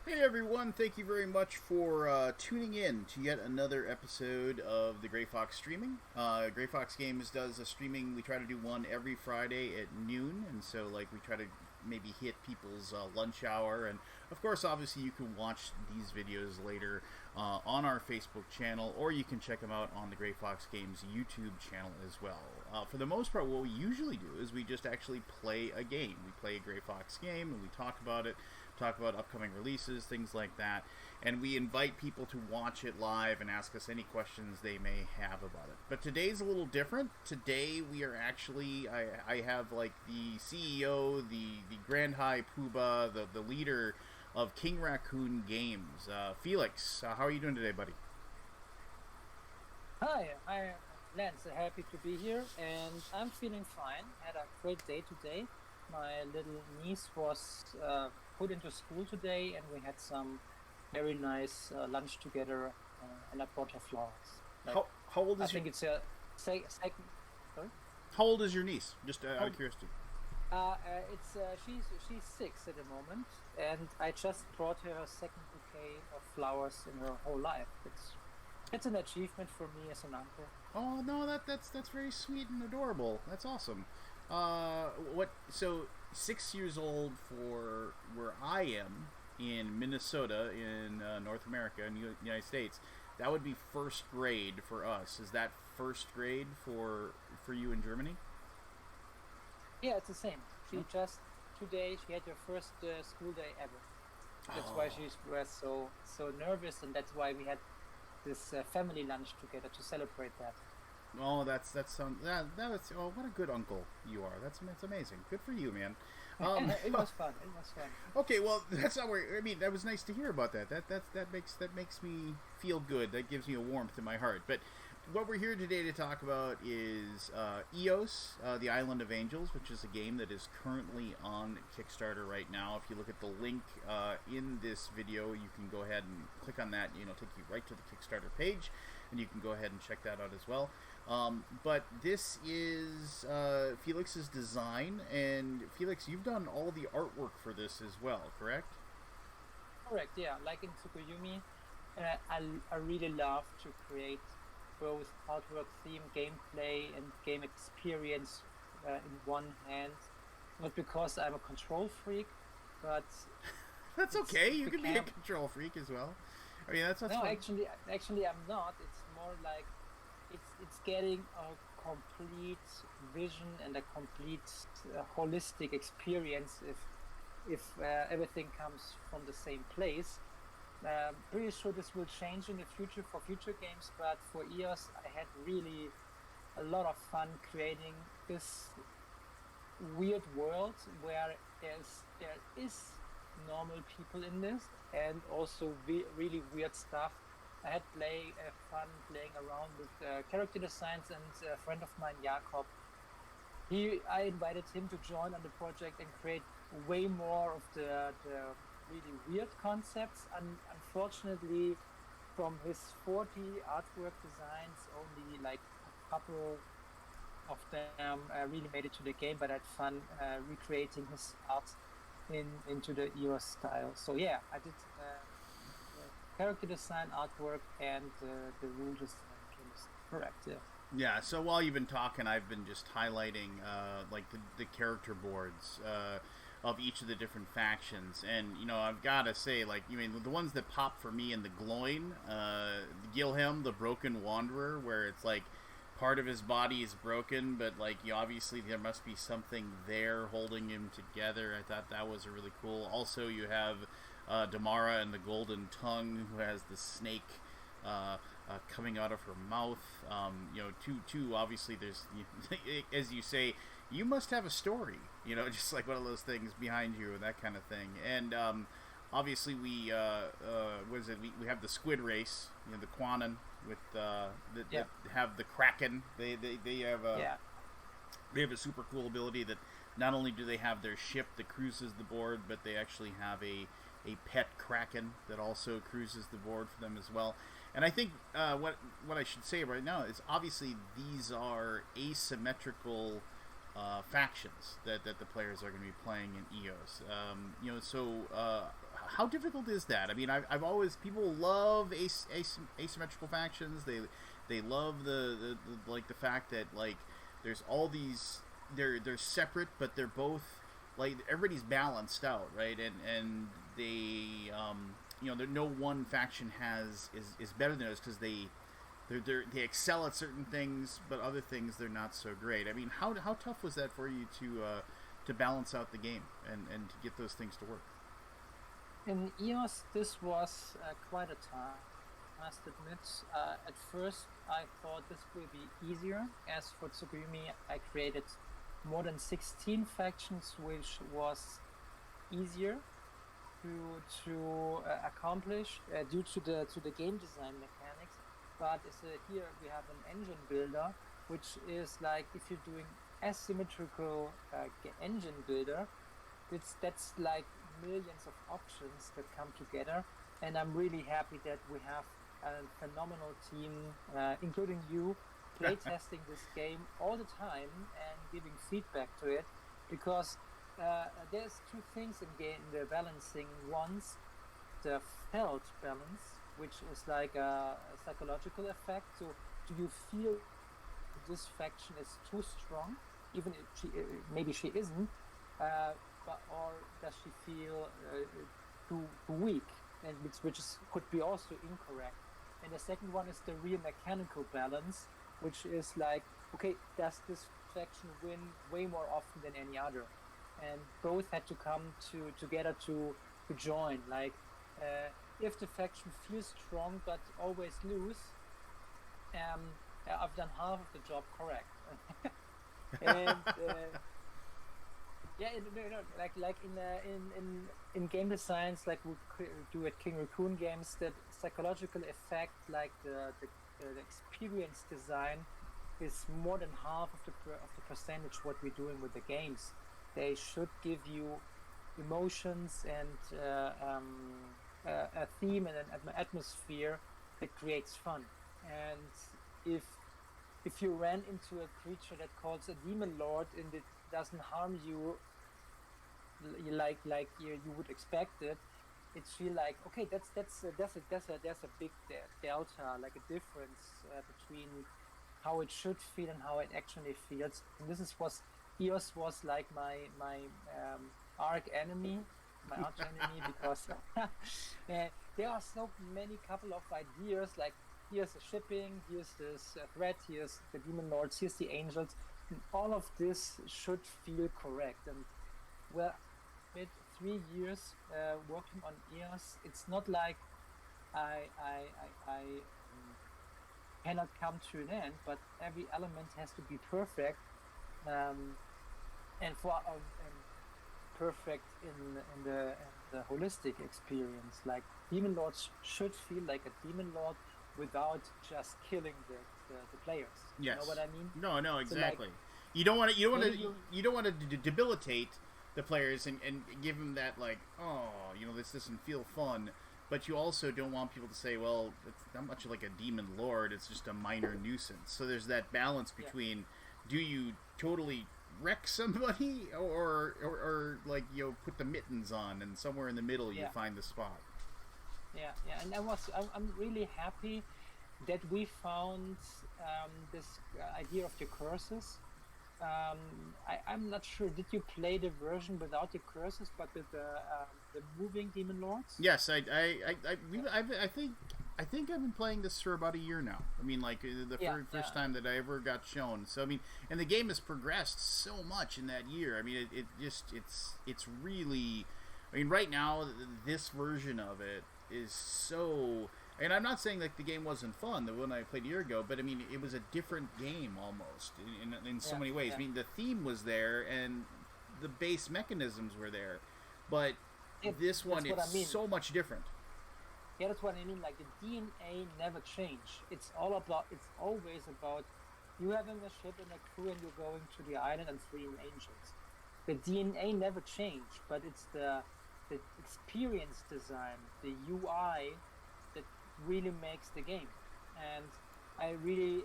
Hey everyone, thank you very much for tuning in to yet another episode of the Gray Fox streaming. Gray Fox Games does a streaming, we try to do one every Friday at noon, and so we try to maybe hit people's lunch hour. And of course, obviously, you can watch these videos later on our Facebook channel, or you can check them out on the Gray Fox Games YouTube channel as well. For the most part, what we usually do is we just actually play a game. We play a Gray Fox game and we talk about it, talk about upcoming releases, things like that, and we invite people to watch it live and ask us any questions they may have about it. But today's a little different. Today we are actually, I have the CEO, the Grand High Poobah, the leader of King Raccoon Games, Felix. How are you doing today, buddy? Hi, Lance. Happy to be here, and I'm feeling fine. Had a great day today. My little niece was put into school today, and we had some very nice lunch together. And I brought her flowers. Like, How old I is your think it's a second. Sorry. How old is your niece? Just out of Oh, curiosity. it's she's 6 at the moment, and I just brought her second bouquet of flowers in her whole life. It's an achievement for me as an uncle. Oh no, that's very sweet and adorable. That's awesome. What? So 6 years old for where I am in Minnesota in North America in the United States. That would be first grade for us. Is that first grade for you in Germany? Yeah, it's the same. She Huh? just today she had her first school day ever. That's why she Oh, was so nervous, and that's why we had this family lunch together to celebrate that. oh, that was oh, what a good uncle you are. That's amazing. Good for you, man. It was fun. It was fun. Okay, well, that's not where. I mean, that was nice to hear about that. That makes me feel good. That gives me a warmth in my heart. But what we're here today to talk about is EOS, the Island of Angels, which is a game that is currently on Kickstarter right now. If you look at the link in this video, you can go ahead and click on that. Take you right to the Kickstarter page, and you can go ahead and check that out as well. But this is Felix's design, and Felix, you've done all the artwork for this as well, correct? Correct. Yeah, like in Tsukuyomi, I really love to create both artwork, theme, gameplay, and game experience in one hand. Not because I'm a control freak, but That's it's okay. You can be a became control freak as well. I mean, that's no, fun. actually, I'm not. It's more like it's getting a complete vision and a complete holistic experience if everything comes from the same place. Pretty sure this will change in the future for future games, but for EOS, I had really a lot of fun creating this weird world where there is normal people in this and also really weird stuff. I had fun playing around with character designs, and a friend of mine, Jakob, I invited him to join on the project and create way more of the really weird concepts. And unfortunately, from his 40 artwork designs, only like a couple of them really made it to the game, but I had fun recreating his art into the EOS style. So yeah, I did character design, artwork, and the rule design. Correct. Yeah. Yeah. So while you've been talking, I've been just highlighting the character boards of each of the different factions, and I've got to say, the ones that pop for me in the Gloin, Gilhelm, the Broken Wanderer, where it's like part of his body is broken, but obviously there must be something there holding him together. I thought that was a really cool. Also, you have Damara and the Golden Tongue, who has the snake coming out of her mouth. Two. Obviously, there's as you say, you must have a story. Just like one of those things behind you and that kind of thing. And obviously, we what is it? We have the squid race. The Quanon with that Yeah. have the Kraken. Yeah. They have a super cool ability that not only do they have their ship that cruises the board, but they actually have a pet kraken that also cruises the board for them as well. And I think what I should say right now is obviously these are asymmetrical factions that the players are going to be playing in EOS. So how difficult is that? I mean, I've always, people love asymmetrical factions. They love the like the fact that like there's all these, they're separate, but they're both like everybody's balanced out, right? And they you know, no one faction is better than others because they excel at certain things, but other things they're not so great. I mean, how tough was that for you to balance out the game and to get those things to work? In EOS, this was quite a task, I must admit. At first, I thought this will be easier. As for Tsugumi, I created more than 16 factions, which was easier to accomplish due to the game design mechanics. But here we have an engine builder, which is like if you're doing asymmetrical engine builder, that's like millions of options that come together, and I'm really happy that we have a phenomenal team, including you, playtesting this game all the time and giving feedback to it, because there's two things in the balancing. One's the felt balance, which is like a psychological effect. So do you feel this faction is too strong, even if maybe she isn't, or does she feel too weak, and which could be also incorrect. And the second one is the real mechanical balance, which is like, okay, does this faction win way more often than any other? And both had to come together to join. Like, if the faction feels strong but always lose, I've done half of the job correct. And yeah, no, like in game designs, like we do at King Raccoon Games, that psychological effect, like the experience design, is more than half of the percentage what we're doing with the games. They should give you emotions and a theme and an atmosphere that creates fun. And if you ran into a creature that calls a demon lord and it doesn't harm you like you would expect it, it's feel like, okay, there's a big delta, like a difference between how it should feel and how it actually feels. And this is what EOS was like my arch enemy, because there are so many couple of ideas, like here's the shipping, here's this threat, here's the demon lords, here's the angels, and all of this should feel correct. And well, with 3 years working on EOS, it's not like I cannot come to an end, but every element has to be perfect, and for perfect in the holistic experience. Like demon lords should feel like a demon lord without just killing the players. Yes. You know what I mean? No, exactly. So like, you don't want to debilitate the players and give them that, like, oh, you know, this doesn't feel fun. But you also don't want people to say, well, it's not much like a demon lord, it's just a minor nuisance. So there's that balance between, do you totally wreck somebody or like, you know, put the mittens on and somewhere in the middle you find the spot. Yeah, and I'm really happy that we found this idea of the curses. I'm not sure. Did you play the version without the curses, but with the moving demon lords? Yes, I think I've been playing this for about a year now. I mean, like the first time that I ever got shown. So I mean, and the game has progressed so much in that year. I mean, it's really. I mean, right now this version of it is so. And I'm not saying like the game wasn't fun, the one I played a year ago, but I mean it was a different game almost in so many ways. I mean, the theme was there and the base mechanisms were there, but this one it's so much different. Yeah, that's what I mean. Like the DNA never changed. It's always about you having a ship and a crew and you're going to the island and freeing angels. The DNA never changed, but it's the experience design, the UI, that really makes the game. And I really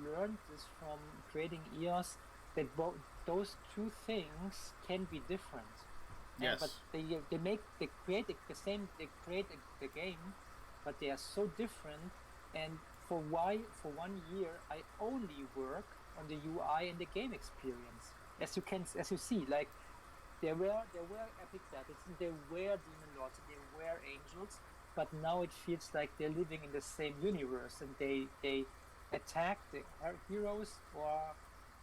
learned this from creating EOS, that those two things can be different. But Yes. they create the game, but they are so different. And for 1 year, I only work on the UI and the game experience. As you see, like there were epic battles, and there were demon lords, and there were angels, but now it feels like they're living in the same universe, and they attack the heroes or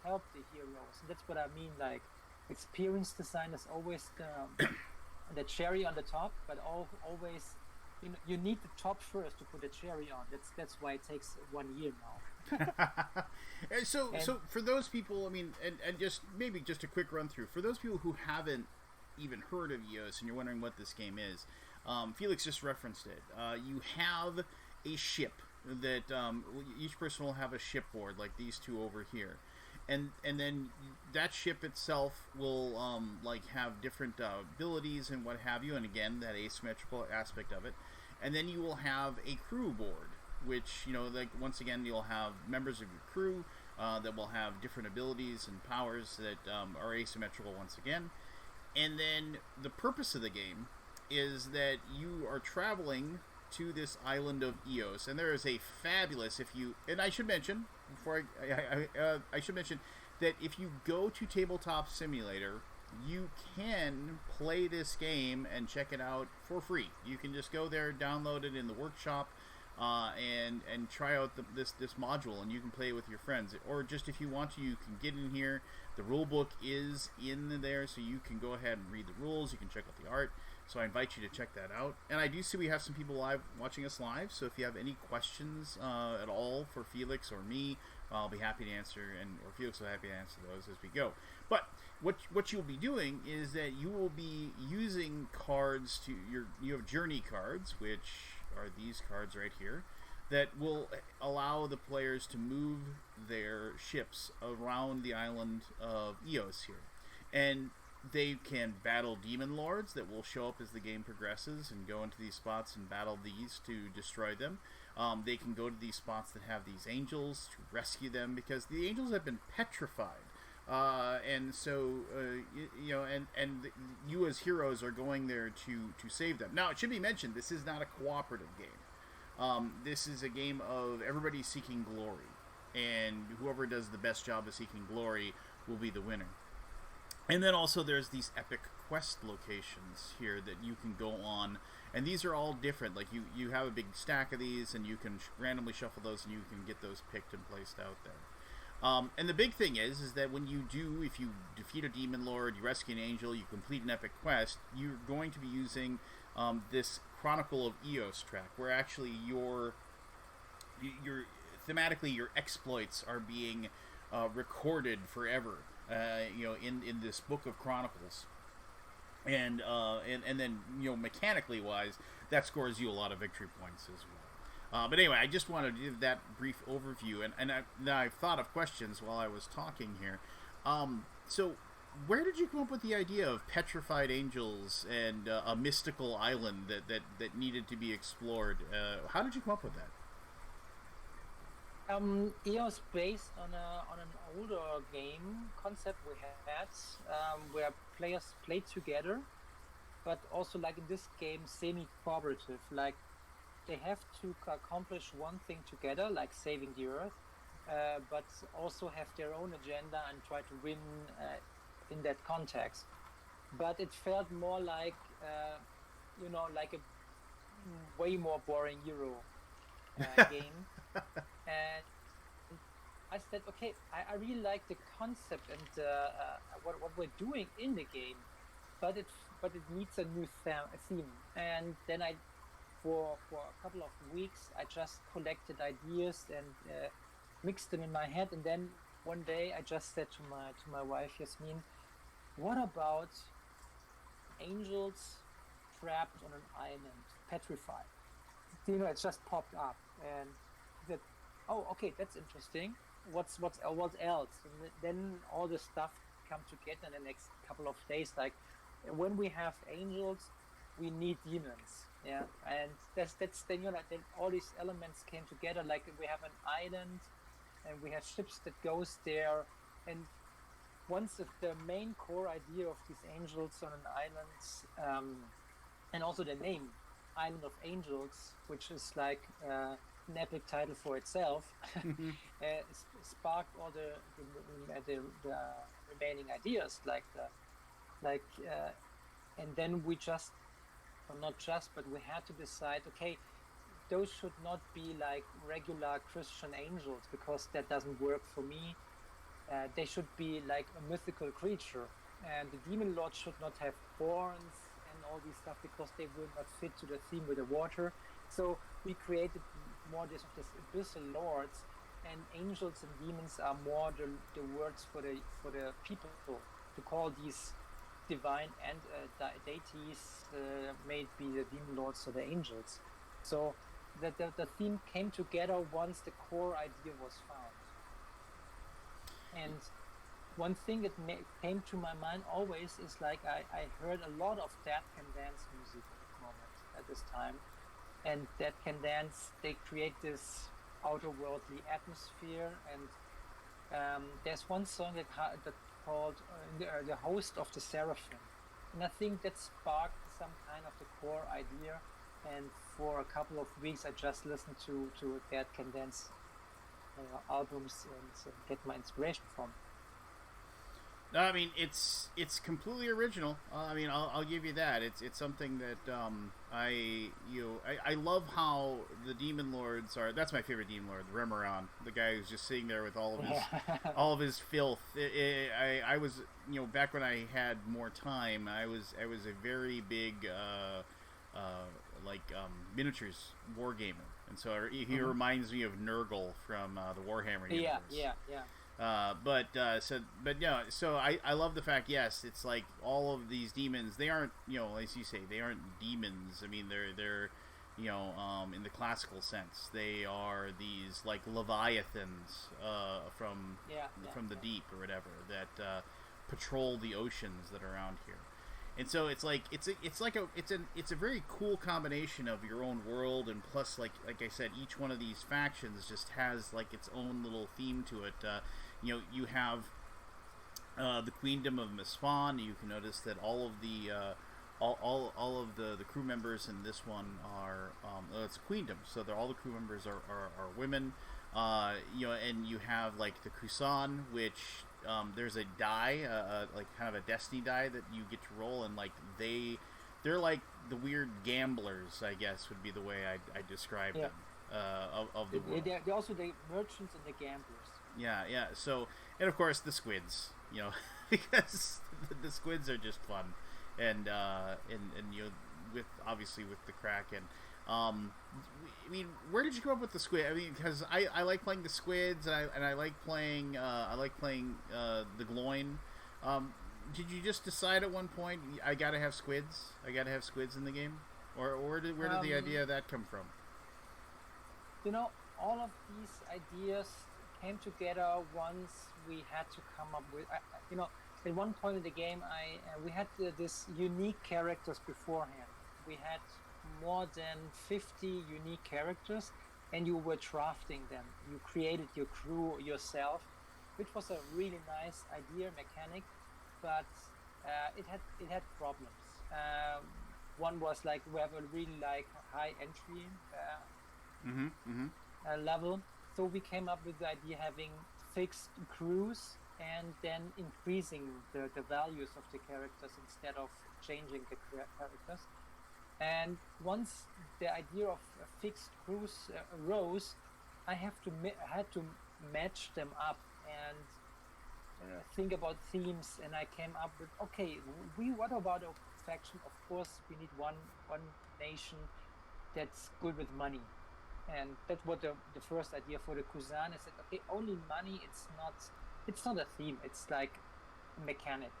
help the heroes, and that's what I mean. Like, experience design is always the cherry on the top, but always you need the top first to put the cherry on. That's why it takes 1 year now. So for those people, I mean, and just maybe just a quick run through for those people who haven't even heard of EOS and you're wondering what this game is. Felix just referenced it. You have a ship that each person will have a shipboard like these two over here. And then that ship itself will like have different abilities and what have you, and again that asymmetrical aspect of it. And then you will have a crew board, which like once again you'll have members of your crew that will have different abilities and powers that are asymmetrical once again. And then the purpose of the game is that you are traveling to this island of EOS, and there is a fabulous and I should mention before I should mention that if you go to Tabletop Simulator, you can play this game and check it out for free. You can just go there, download it in the workshop, and try out this module, and you can play it with your friends. Or just if you want to, you can get in here. The rule book is in there, so you can go ahead and read the rules. You can check out the art. So I invite you to check that out. And I do see we have some people watching us live. So if you have any questions at all for Felix or me, I'll be happy to answer, or Felix will be happy to answer those as we go. But what you'll be doing is that you will be using cards you have journey cards, which are these cards right here, that will allow the players to move their ships around the island of EOS here. And they can battle demon lords that will show up as the game progresses and go into these spots and battle these to destroy them. They can go to these spots that have these angels to rescue them, because the angels have been petrified. And so, you as heroes are going there to save them. Now, it should be mentioned, this is not a cooperative game. This is a game of everybody seeking glory. And whoever does the best job of seeking glory will be the winner. And then also there's these epic quest locations here that you can go on. And these are all different. Like you have a big stack of these, and you can randomly shuffle those, and you can get those picked and placed out there. And the big thing is that when if you defeat a demon lord, you rescue an angel, you complete an epic quest, you're going to be using this Chronicle of EOS track, where actually thematically your exploits are being recorded forever. In this book of chronicles, and then mechanically wise, that scores you a lot of victory points as well. But anyway, I just wanted to give that brief overview, and I've thought of questions while I was talking here. So where did you come up with the idea of petrified angels and a mystical island that needed to be explored? How did you come up with that? EOS based on an older game concept we had, where players play together, but also, like in this game, semi-cooperative. Like, they have to accomplish one thing together, like saving the Earth, but also have their own agenda and try to win in that context. But it felt more like like a way more boring Euro game. And I said, okay, I really like the concept and what we're doing in the game, but it needs a new theme. And then for a couple of weeks, I just collected ideas and mixed them in my head. And then one day, I just said to my wife, Yasmin, what about angels trapped on an island, petrified? It just popped up, and that, oh, okay, that's interesting. What else? And then all the stuff come together in the next couple of days. Like, when we have angels, we need demons. Yeah, and that's then then all these elements came together. Like, we have an island, and we have ships that goes there, and once the main core idea of these angels on an island, and also the name Island of Angels, which is like an epic title for itself, sparked all the remaining ideas, like and then we just, or not just, but we had to decide, okay, those should not be like regular Christian angels because that doesn't work for me. They should be like a mythical creature, and the demon lord should not have horns and all these stuff because they will not fit to the theme with the water. So we created more this of this abyssal lords, and angels and demons are more the words for the people to call these divine and deities, may be the demon lords or the angels. So the theme came together once the core idea was found. And one thing that came to my mind always is like I heard a lot of Dead Can Dance music at the moment at this time, and Dead Can Dance, they create this outerworldly atmosphere, and there's one song that called the Host of the Seraphim, and I think that sparked some kind of the core idea. And for a couple of weeks, I just listened to Dead Can Dance albums and get my inspiration from. No, I mean it's completely original. I mean I'll give you that. It's something that I love how the demon lords are. That's my favorite demon lord, Remeron, the guy who's just sitting there with all of his all of his filth. I was back when I had more time. I was a very big miniatures war gamer, and so he reminds me of Nurgle from the Warhammer universe. Yeah. So I love the fact, yes, it's like all of these demons, they aren't, as you say, they aren't demons. I mean, they're in the classical sense, they are these like leviathans from the deep or whatever that patrol the oceans that are around here. And so it's a very cool combination of your own world, and plus like I said, each one of these factions just has like its own little theme to it. You have the Queendom of Misfan. You can notice that all of the all of the crew members in this one are it's Queendom, so all the crew members are women. And you have like the Kusan, which there's a die, like kind of a destiny die that you get to roll, and like they're like the weird gamblers, I guess would be the way I describe them of the world. They're also the merchants and the gamblers. Yeah. So, and of course the squids, because the squids are just fun, and with obviously with the Kraken. I mean, where did you come up with the squid? I mean, because I like playing the squids, and I like playing the Gloin. Did you just decide at one point I gotta have squids? I gotta have squids in the game, or where did the idea of that come from? All of these ideas came together once we had to come up with. At one point in the game, we had this unique characters beforehand. We had more than 50 unique characters, and you were drafting them. You created your crew yourself, which was a really nice idea, mechanic, but it had problems. One was like we have a really like high entry level, so we came up with the idea having fixed crews and then increasing the values of the characters instead of changing the characters. And once the idea of fixed crews arose, I had to match them up and think about themes. And I came up with, okay, what about a faction? Of course, we need one nation that's good with money, and that's what the first idea for the Kuzan is. That okay, only money. It's not a theme. It's like a mechanic.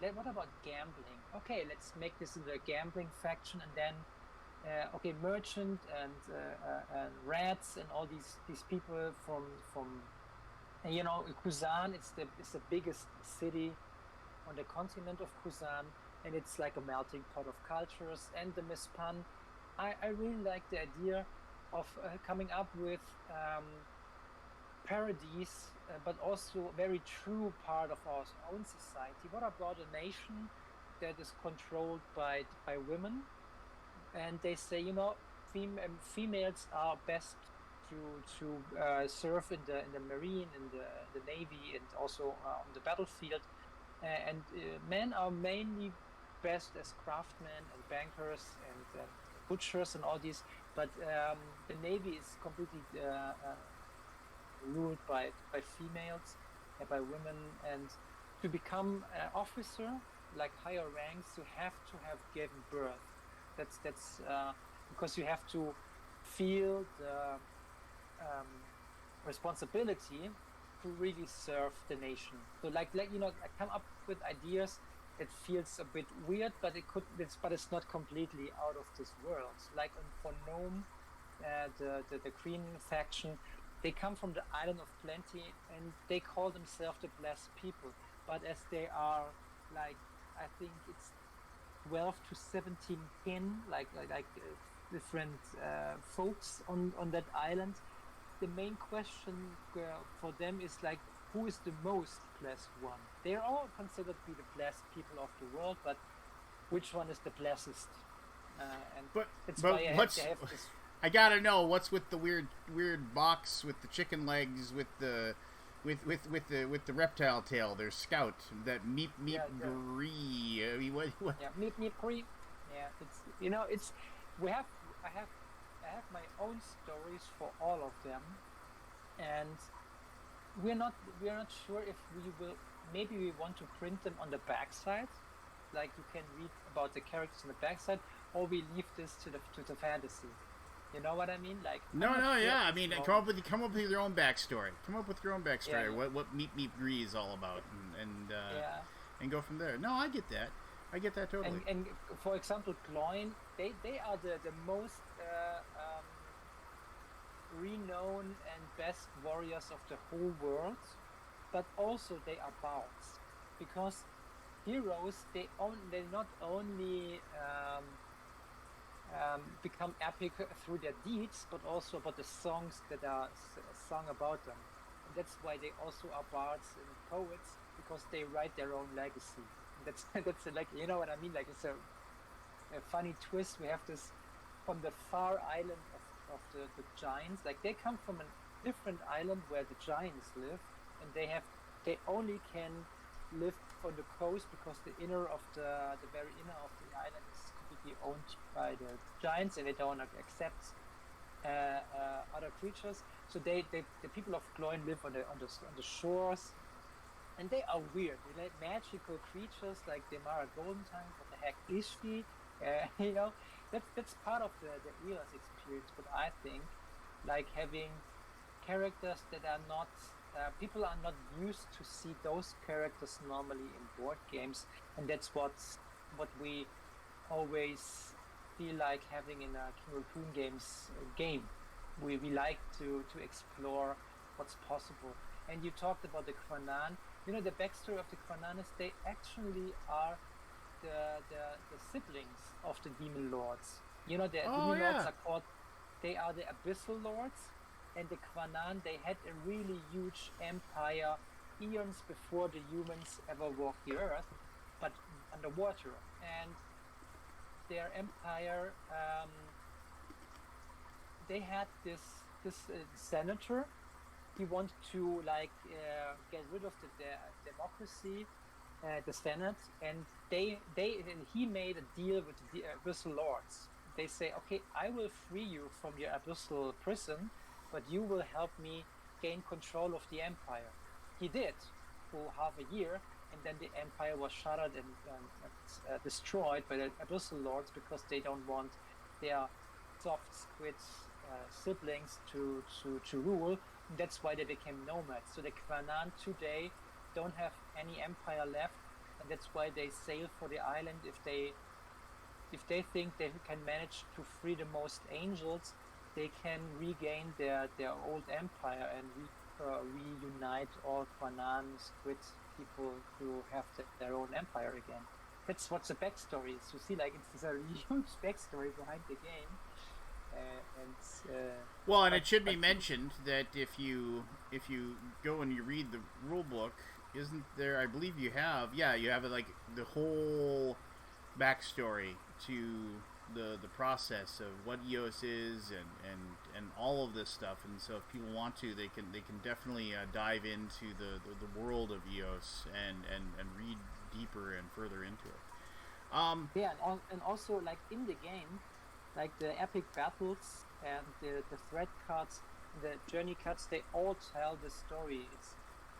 Then what about gambling? Okay, let's make this into a gambling faction, and then merchant and rats and all these people from Kuzan. It's the biggest city on the continent of Kuzan, and it's like a melting pot of cultures. And the Mispan, I really like the idea of coming up with parodies, but also very true part of our own society. What about a nation that is controlled by women, and they say, females are best to serve in the marine, in the navy, and also on the battlefield, and men are mainly best as craftsmen and bankers and butchers and all these, but the navy is completely ruled by females and by women, and to become an officer, like higher ranks, you have to have given birth. That's because you have to feel the responsibility to really serve the nation. So like I come up with ideas. It feels a bit weird, but it's not completely out of this world. Like for Gnome, the Green faction, they come from the Island of Plenty, and they call themselves the Blessed People. But as they are, like, I think it's 12 to 17 kin, different folks on that island. The main question for them is like, who is the most blessed one? They are all considered to be the blessed people of the world, but which one is the blessed? I gotta know what's with the weird box with the chicken legs with the reptile tail. There's Scout, that meep gree. I mean, what? Yeah, meep gree. Yeah, it's I have my own stories for all of them, and we're not sure if we will. Maybe we want to print them on the backside, like you can read about the characters on the backside, or we leave this to the fantasy. You know what I mean? Like yeah. I mean, come up with your own backstory. Come up with your own backstory. Yeah. What Meep Gree is all about, and go from there. No, I get that. I get that totally. And for example, Gloin, they are the most renowned and best warriors of the whole world, but also they are bounds, because heroes they not only become epic through their deeds, but also about the songs that are sung about them. And that's why they also are bards and poets, because they write their own legacy. And that's like, you know what I mean? Like, it's a funny twist. We have this from the far island of the giants. Like, they come from a different island where the giants live, and they only can live on the coast because the very inner of the island is completely owned by the giants, and they don't accept other creatures. So the people of Gloin live on the shores, and they are weird. They like magical creatures like the Mara Goldentongue. What the heck is she? That's part of the EOS experience. But I think like having characters that are not people are not used to see those characters normally in board games, and that's what we always feel like having in a King Raccoon Games game. We like to explore what's possible. And you talked about the Quanan. The backstory of the Quanan is they actually are the siblings of the Demon Lords. Demon Lords are called, they are the Abyssal Lords, and the Quanan, they had a really huge empire eons before the humans ever walked the earth, but underwater. And their empire, they had this senator. He wanted to get rid of the democracy, the Senate, and he made a deal with the Abyssal Lords. They say, okay, I will free you from your Abyssal prison, but you will help me gain control of the empire. He did for half a year, and then the empire was shattered and destroyed by the Abyssal Lords because they don't want their soft squid siblings to rule. And that's why they became nomads. So the Quanan today don't have any empire left, and that's why they sail for the island. If they think they can manage to free the most angels, they can regain their old empire and reunite all Quanan squid people to have their own empire again. That's what the backstory is. You see, like, it's a huge backstory behind the game. Well, and but it should be but mentioned that if you go and you read the rule book, isn't there? I believe you have. Yeah, you have like the whole backstory to the process of what EOS is and all of this stuff. And so, if people want to, they can definitely dive into the world of EOS and read deeper and further into it. yeah, and also like in the game, like the epic battles and the thread cards, the journey cards, they all tell the story. It's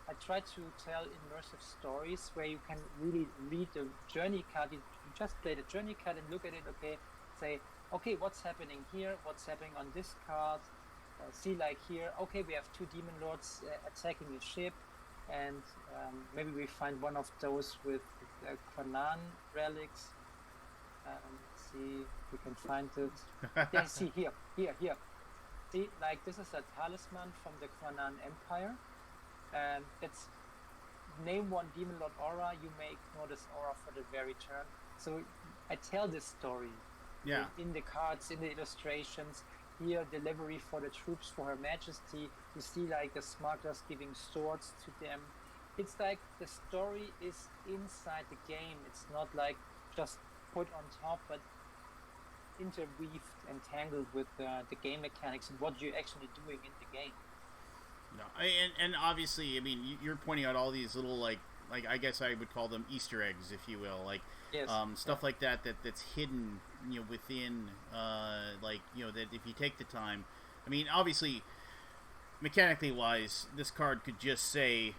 I try to tell immersive stories where you can really read the journey card. You just play the journey card and look at it. Okay, say okay, what's happening here? What's happening on this card? See, like here, okay, we have two demon lords attacking a ship, and maybe we find one of those with Quanan relics. See if we can find it. Yeah, see here. See, like this is a talisman from the Quanan Empire, and it's name one demon lord aura. You may ignore this aura for the very turn. So I tell this story. Yeah. In the cards, in the illustrations. Here, delivery for the troops for Her Majesty. You see, like the smugglers giving swords to them. It's like the story is inside the game. It's not like just put on top, but interweaved and tangled with the game mechanics and what you're actually doing in the game. No, and obviously, I mean, you're pointing out all these little like I guess I would call them Easter eggs, if you will, like Yes. stuff like that's hidden, within, like that if you take the time, I mean, obviously, mechanically wise, this card could just say,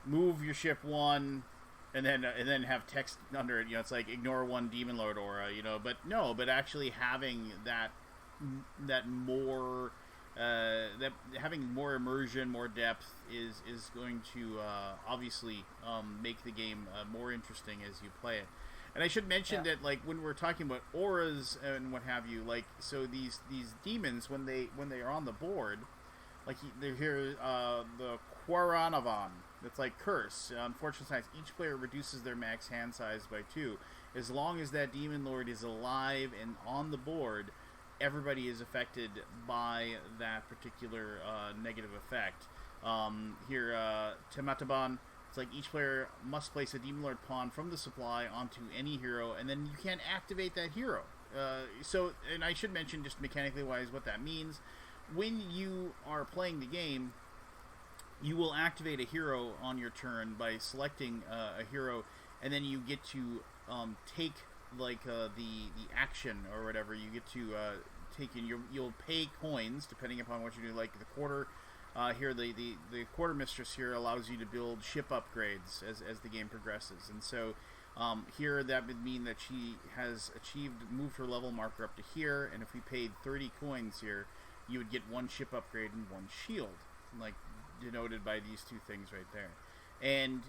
move your ship one, and then have text under it. It's like ignore one demon lord aura, but no, but actually having that more. That having more immersion, more depth is going to obviously make the game more interesting as you play it. And I should mention that, like, when we're talking about auras and what have you, like, so these demons when they are on the board, like they're here, the Quaranavan, that's like curse. Unfortunate size. Each player reduces their max hand size by 2. As long as that demon lord is alive and on the board, everybody is affected by that particular negative effect. Here, Temataban, it's like each player must place a Demon Lord pawn from the supply onto any hero, and then you can't activate that hero. So, and I should mention, just mechanically wise, what that means. When you are playing the game, you will activate a hero on your turn by selecting a hero, and then you get to take like the action or whatever. You get to take in. You'll pay coins depending upon what you do. Like the quarter here, the quarter mistress here allows you to build ship upgrades as the game progresses, and so here that would mean that she has moved her level marker up to here, and if we paid 30 coins here, you would get 1 ship upgrade and 1 shield, like denoted by these 2 things right there. And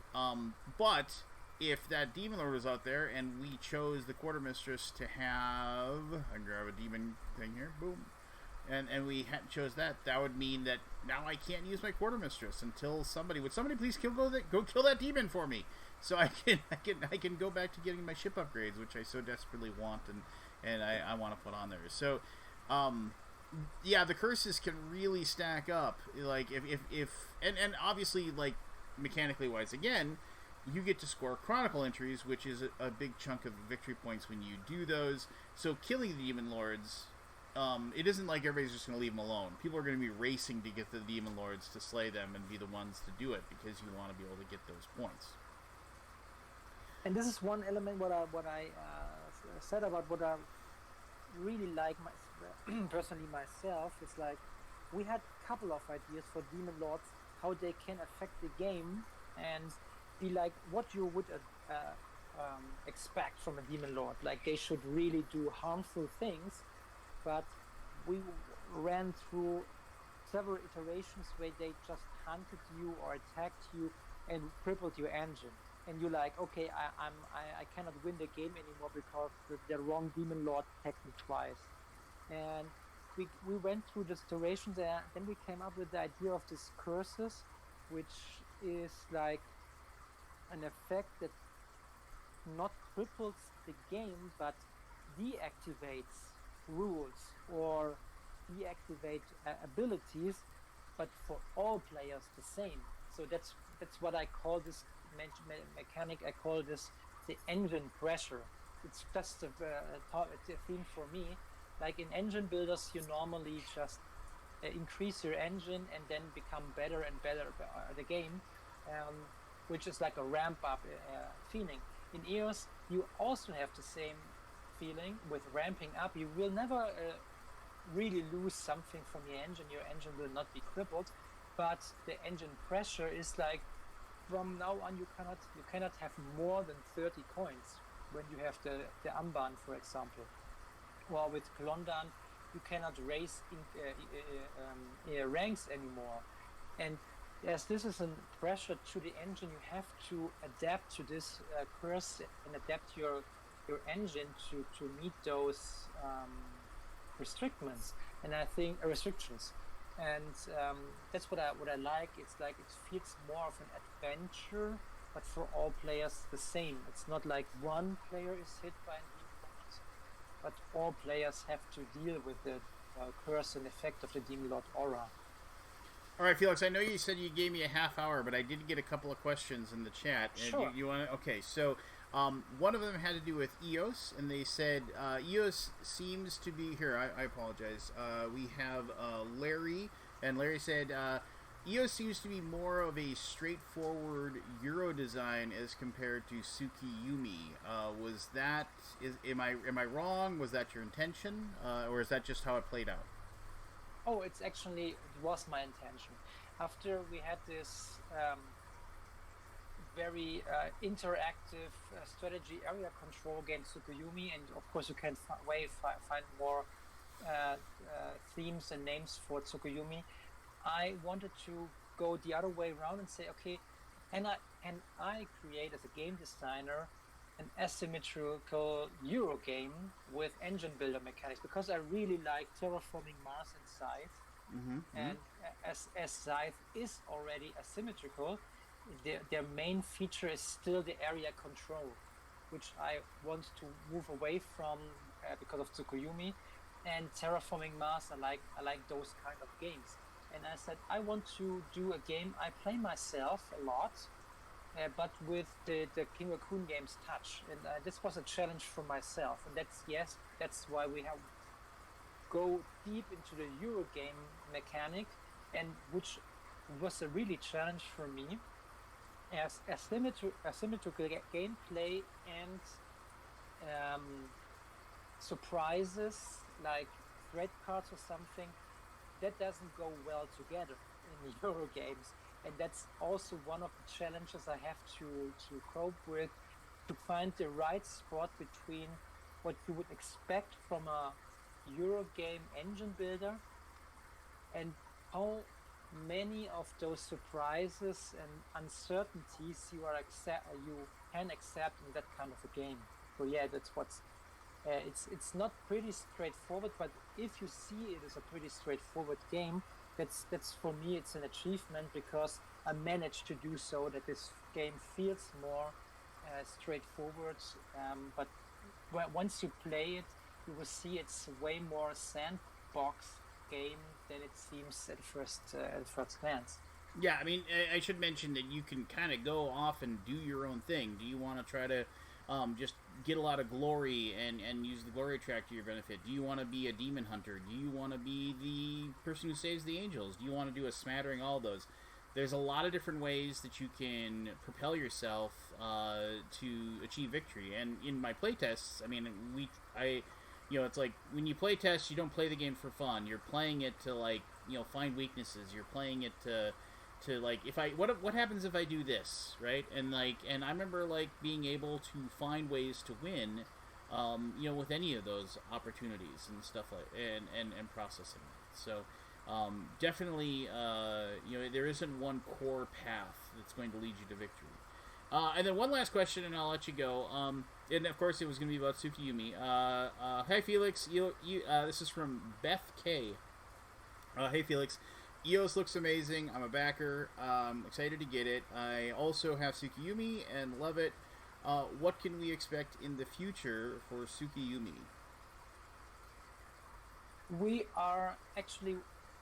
but if that demon lord was out there and we chose the quartermistress to have, I grab a demon thing here, boom, and we chose that would mean that now I can't use my quartermistress until somebody please go kill that demon for me, so I can go back to getting my ship upgrades, which I so desperately want and I want to put on there. So yeah, the curses can really stack up. Like if and obviously, like, mechanically wise, again, you get to score chronicle entries, which is a big chunk of victory points when you do those. So killing the demon lords, it isn't like everybody's just going to leave them alone. People are going to be racing to get the demon lords to slay them and be the ones to do it, because you want to be able to get those points. And this is one element what I said about what I really like personally myself. It's like we had a couple of ideas for demon lords, how they can affect the game and be like what you would expect from a demon lord. Like they should really do harmful things, but we ran through several iterations where they just hunted you or attacked you and crippled your engine. And you're like, okay, I cannot win the game anymore because the wrong demon lord attacked me twice. And we went through the iterations, and then we came up with the idea of these curses, which is like an effect that not cripples the game but deactivates rules or deactivate abilities, but for all players the same. So that's what I call this mechanic. I call this the engine pressure. It's just a theme for me. Like in engine builders, you normally just increase your engine and then become better and better at the game, um, which is like a ramp up feeling. In EOS, you also have the same feeling with ramping up. You will never really lose something from your engine. Your engine will not be crippled, but the engine pressure is like from now on you cannot have more than 30 coins when you have the Amban, for example. Or with Klondan, you cannot raise in ranks anymore. And as this is a pressure to the engine, you have to adapt to this curse and adapt your engine to meet those restrictions. And I think restrictions. And that's what I like. It's like it feels more of an adventure, but for all players the same. It's not like one player is hit by an event, but all players have to deal with the curse and effect of the Demon Lord aura. All right, Felix, I know you said you gave me a half hour, but I did get a couple of questions in the chat. Sure. You want to? Okay, so one of them had to do with EOS, and they said EOS seems to be... Here, I apologize. We have Larry, and Larry said EOS seems to be more of a straightforward Euro design as compared to Tsukiyumi. Am I wrong? Was that your intention? Or is that just how it played out? Oh, it was my intention. After we had this very interactive strategy area control game Tsukiyumi, and of course you can find more themes and names for Tsukiyumi, I wanted to go the other way around and say, okay, and I create as a game designer an asymmetrical Euro game with engine builder mechanics, because I really like terraforming Mars and Scythe. And as Scythe is already asymmetrical, their main feature is still the area control, which I want to move away from because of Tsukiyumi. And terraforming Mars, I like those kind of games. And I said I want to do a game I play myself a lot, but with the King Raccoon Games touch, and this was a challenge for myself, and that's why we have go deep into the Euro game mechanic, and which was a really challenge for me, as asymmetrical gameplay and surprises like threat cards or something that doesn't go well together in the Euro games. And that's also one of the challenges I have to cope with, to find the right spot between what you would expect from a Euro game engine builder and how many of those surprises and uncertainties you can accept in that kind of a game. So yeah, that's what's it's not pretty straightforward, but if you see it as a pretty straightforward game, that's for me it's an achievement, because I managed to do so that this game feels more straightforward, but once you play it, you will see it's way more sandbox game than it seems at first glance. Yeah, I mean, I should mention that you can kind of go off and do your own thing. Do you want to try to just get a lot of glory and use the glory track to your benefit? Do you want to be a demon hunter? Do you want to be the person who saves the angels? Do you want to do a smattering? All those. There's a lot of different ways that you can propel yourself to achieve victory. And in my playtests, I mean, it's like when you playtest, you don't play the game for fun. You're playing it to find weaknesses. You're playing it to like, what happens if I do this, right? And I remember being able to find ways to win, with any of those opportunities and stuff and processing it. So definitely, there isn't one core path that's going to lead you to victory. And then one last question, and I'll let you go. And of course, it was going to be about Tsukiyumi. Hi, Felix. This is from Beth K. Hey, Felix. EOS looks amazing. I'm a backer. Excited to get it. I also have Tsukiyumi and love it. What can we expect in the future for Tsukiyumi? We are actually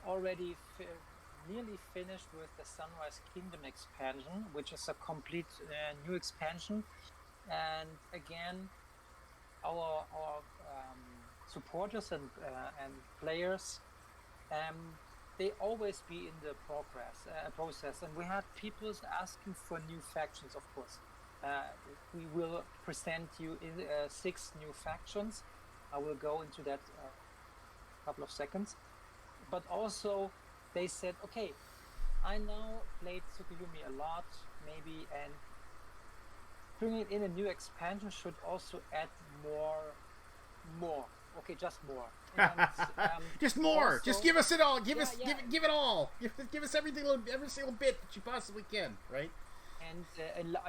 already nearly finished with the Sunrise Kingdom expansion, which is a complete new expansion. And again, our supporters and players, they always be in the process, and we had people asking for new factions. Of course, we will present you in 6 new factions. I will go into that couple of seconds. But also they said, okay, I now played Tsukuyomi a lot, maybe, and bringing in a new expansion should also add more. Okay, just more. And, just more. also, just give us it all. Give it all. Give us every single bit that you possibly can. Right. And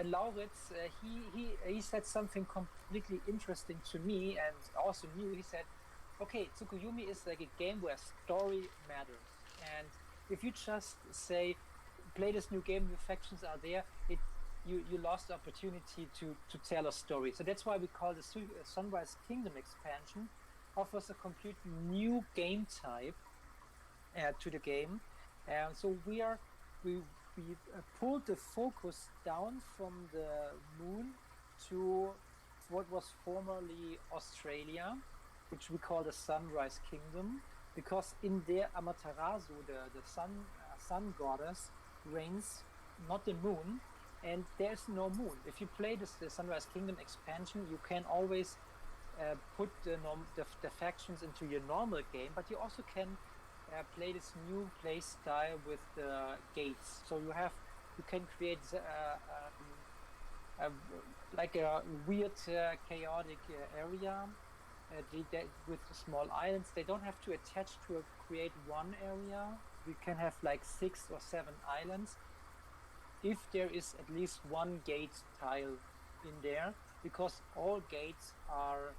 Lauritz, he said something completely interesting to me and also new. He said, okay, Tsukuyomi is like a game where story matters. And if you just say, play this new game, new factions are there, you lost the opportunity to tell a story. So that's why we call the Sunrise Kingdom expansion, offers a complete new game type to the game. So we pulled the focus down from the moon to what was formerly Australia, which we call the Sunrise Kingdom, because in there Amaterasu, the sun goddess, reigns, not the moon, and there's no moon. If you play the Sunrise Kingdom expansion, you can always put the factions into your normal game, but you also can play this new play style with the gates. So you can create like a weird chaotic area with small islands. They don't have to attach to create one area. We can have like 6 or 7 islands if there is at least one gate tile in there, because all gates are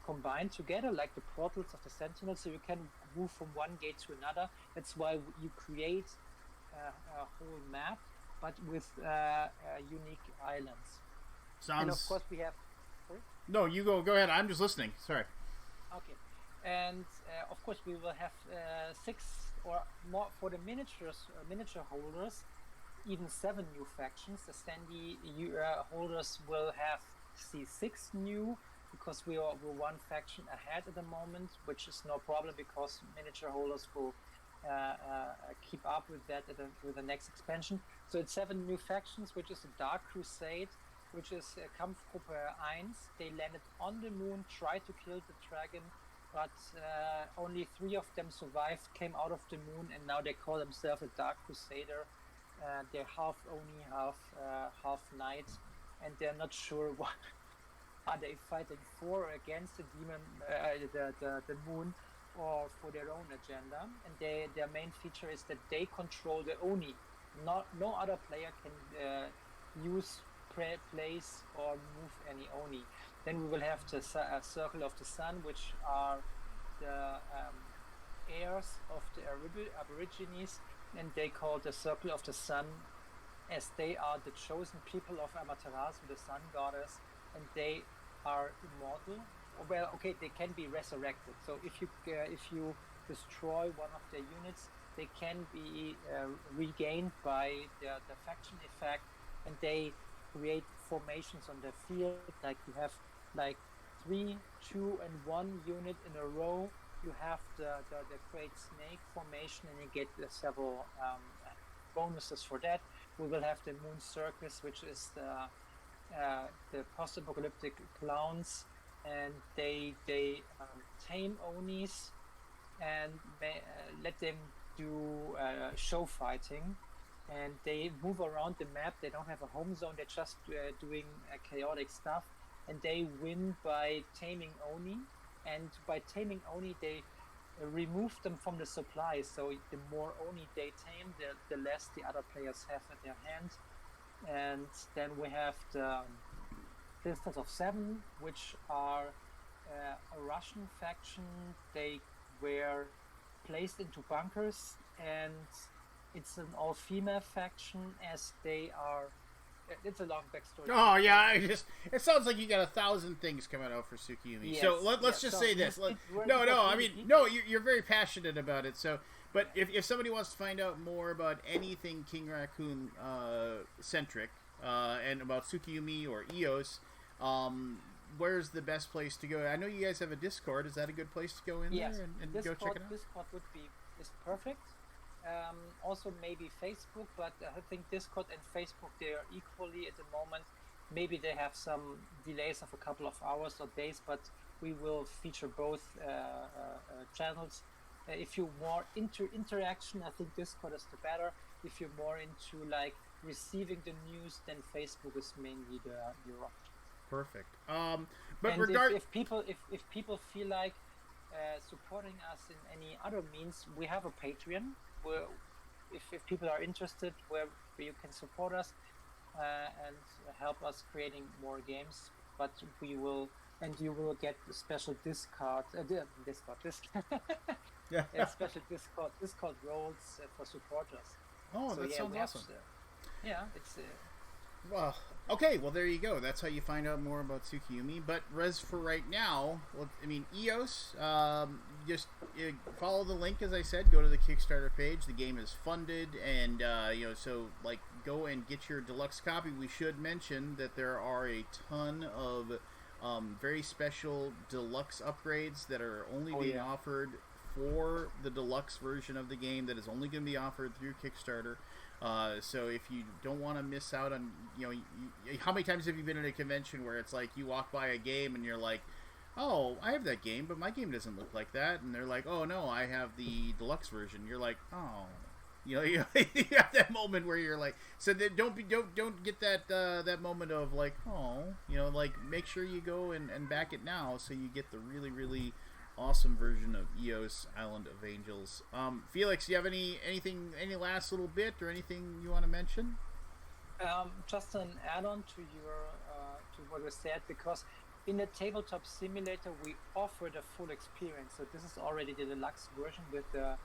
combined together like the portals of the Sentinel, so you can move from one gate to another. That's why you create a whole map, but with unique islands. And of course we have... Sorry? No, you go ahead. I'm just listening. Sorry. Okay. And of course we will have 6 or more for the miniature holders, even 7 new factions. The standee holders will have C6 new, because we're 1 faction ahead at the moment, which is no problem because miniature holders will keep up with that with the next expansion. So it's 7 new factions, which is a Dark Crusade, which is Kampfgruppe 1. They landed on the moon, tried to kill the dragon, but only 3 of them survived, came out of the moon, and now they call themselves a Dark Crusader. They're half Oni, half knight, and they're not sure what are they fighting for or against the demon, the moon, or for their own agenda. And their main feature is that they control the Oni. No other player can use, place, or move any Oni. Then we will have the Circle of the Sun, which are the heirs of the Aborigines, and they call the Circle of the Sun as they are the chosen people of Amaterasu, the sun goddess, and they are immortal. Well, okay, they can be resurrected. So if you destroy one of their units, they can be regained by the faction effect, and they create formations on the field. Like you have like 3, 2, and 1 unit in a row. You have the great snake formation, and you get several bonuses for that. We will have the Moon Circus, which is the post-apocalyptic clowns, and they tame Onis and let them do show fighting, and they move around the map. They don't have a home zone. They're just doing chaotic stuff, and they win by taming Oni. And by taming Oni, they remove them from the supply. So the more Oni they tame, the less the other players have at their hand. And then we have the Sisters of Seven, which are a Russian faction. They were placed into bunkers, and it's an all-female faction, as they are it's a long backstory. Oh yeah, it sounds like you got 1,000 things coming out for Tsukiyumi. Yes, So let's just so say this. I mean, no, you're very passionate about it. So, but if somebody wants to find out more about anything King Raccoon centric and about Tsukiyumi or EOS, where's the best place to go? I know you guys have a Discord. Is that a good place to go in there and go check it out? Discord is perfect. Also maybe Facebook, but I think Discord and Facebook, they are equally at the moment. Maybe they have some delays of a couple of hours or days, but we will feature both channels. If you're more into interaction, I think Discord is the better. If you're more into like receiving the news, then Facebook is mainly the option. Perfect. But and if people feel like supporting us in any other means, we have a Patreon where if people are interested, where you can support us and help us creating more games. But you will get a special Discord special Discord roles for supporters. Oh, so, that sounds awesome. It's well, okay, well there you go. That's how you find out more about Tsukiyumi. But Res, for right now, well, I mean, EOS, just follow the link, as I said. Go to the Kickstarter page. The game is funded, and so like go and get your deluxe copy. We should mention that there are a ton of very special deluxe upgrades that are only being offered for the deluxe version of the game. That is only going to be offered through Kickstarter. So if you don't want to miss out on, how many times have you been at a convention where it's like you walk by a game and you're like, oh, I have that game, but my game doesn't look like that, and they're like, oh no, I have the deluxe version. You're like, oh, you have that moment where you're like, so that don't get that moment of like, oh, like make sure you go and back it now so you get the really, really awesome version of EOS Island of Angels. Felix, do you have any last little bit or anything you want to mention? Just an add-on to your to what you said, because in the tabletop simulator we offer the full experience. So this is already the deluxe version with the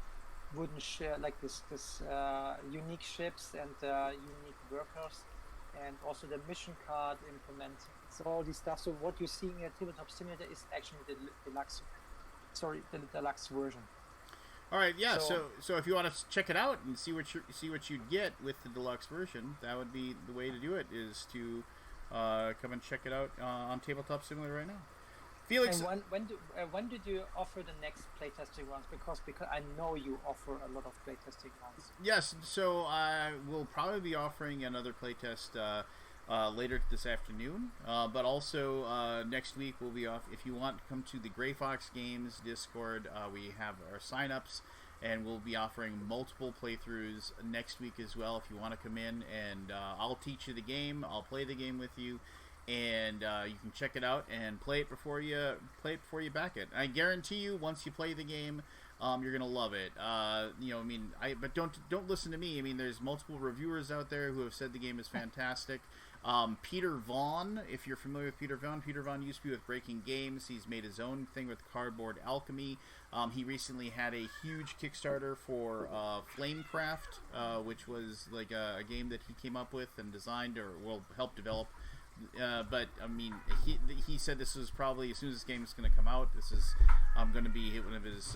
wooden like this unique ships and unique workers, and also the mission card implement. So all this stuff. So what you see in the tabletop simulator is actually the deluxe. The deluxe version. All right, yeah. So if you want to check it out and see what you'd get with the deluxe version, that would be the way to do it. Is to come and check it out on Tabletop Simulator right now. Felix, and when did you offer the next playtesting rounds? Because I know you offer a lot of playtesting rounds. Yes. So I will probably be offering another playtest later this afternoon, but also next week we'll be off. If you want to come to the Gray Fox Games Discord, we have our sign-ups, and we'll be offering multiple playthroughs next week as well. If you want to come in, and I'll teach you the game, I'll play the game with you, and you can check it out and play it before you back it. I guarantee you, once you play the game, you're gonna love it. But don't listen to me. I mean, there's multiple reviewers out there who have said the game is fantastic. Peter Vaughn, if you're familiar with Peter Vaughn used to be with Breaking Games. He's made his own thing with Cardboard Alchemy. He recently had a huge Kickstarter for Flamecraft, which was like a game that he came up with and designed or helped develop. But I mean, he said this was probably, as soon as this game is going to come out, this is going to be one of his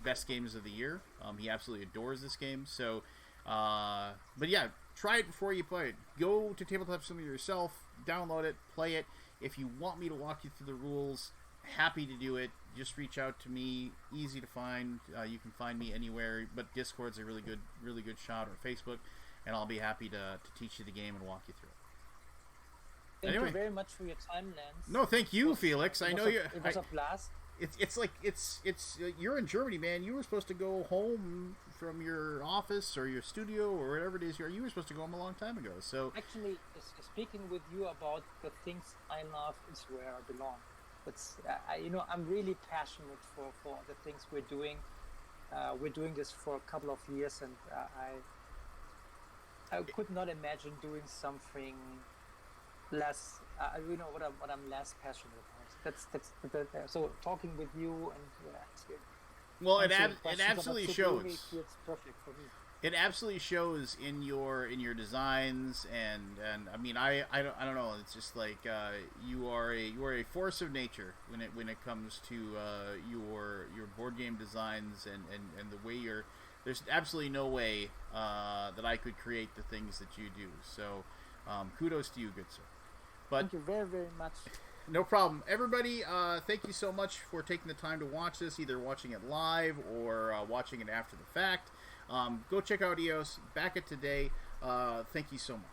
best games of the year. He absolutely adores this game. So, but yeah, try it before you play it. Go to Tabletop Simulator yourself, download it, play it. If you want me to walk you through the rules, happy to do it. Just reach out to me. Easy to find. You can find me anywhere, but Discord's a really good shot, or Facebook, and I'll be happy to teach you the game and walk you through it. Thank you very much for your time, Lance. No, thank you, Felix. I know you. It was a blast. It's you're in Germany, man. You were supposed to go home from your office or your studio or whatever it is. You were supposed to go home a long time ago. So actually, speaking with you about the things I love is where I belong. It's I'm really passionate for the things we're doing. We're doing this for a couple of years, and I could not imagine doing something less. What I'm less passionate about. That's so talking with you and well, it absolutely shows. It's perfect for me. It absolutely shows in your designs, and I mean I don't know. It's just like you are a force of nature when it comes to your board game designs and the way you're. There's absolutely no way that I could create the things that you do. So kudos to you, good sir. But thank you very, very much. No problem. Everybody, thank you so much for taking the time to watch this, either watching it live or watching it after the fact. Go check out EOS. Back it today. Thank you so much.